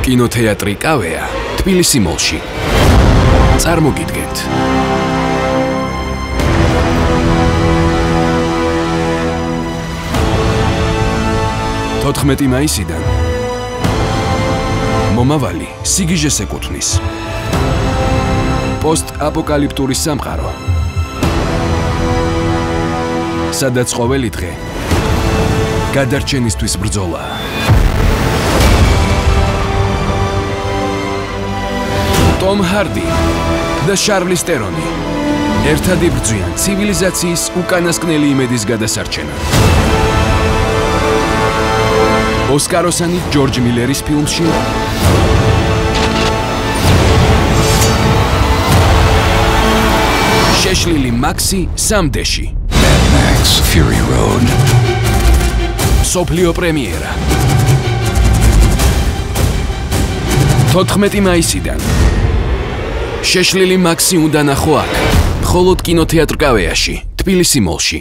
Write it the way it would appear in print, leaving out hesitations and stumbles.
კინოთეატრი კავეა თბილისი მოლში. წარმოგიდგენთ. თოთხმეტი მაისიდან მომავალი სიგიჟეს ეკუთვნის. პოსტ-აპოკალიპტური სამყარო, სადაც ყოველი დღე გადარჩენისთვის ბრძოლაა. ტომ ჰარდი და შარლიზ ტერონი ერთად იბრძვიან ცივილიზაციის უკანასკნელი იმედის გადასარჩენად. ოსკაროსანი ჯორჯ მილერის ფილმში შეშლილი მაქსი სამდეში. Mad Max Fury Road. სოფლიო პრემიერა 14 მაისიდან. შეშლილი მაქსი უნდა ნახო აქ, მხოლოდ კინოთეატრ კავეაში, თბილისი მოლში.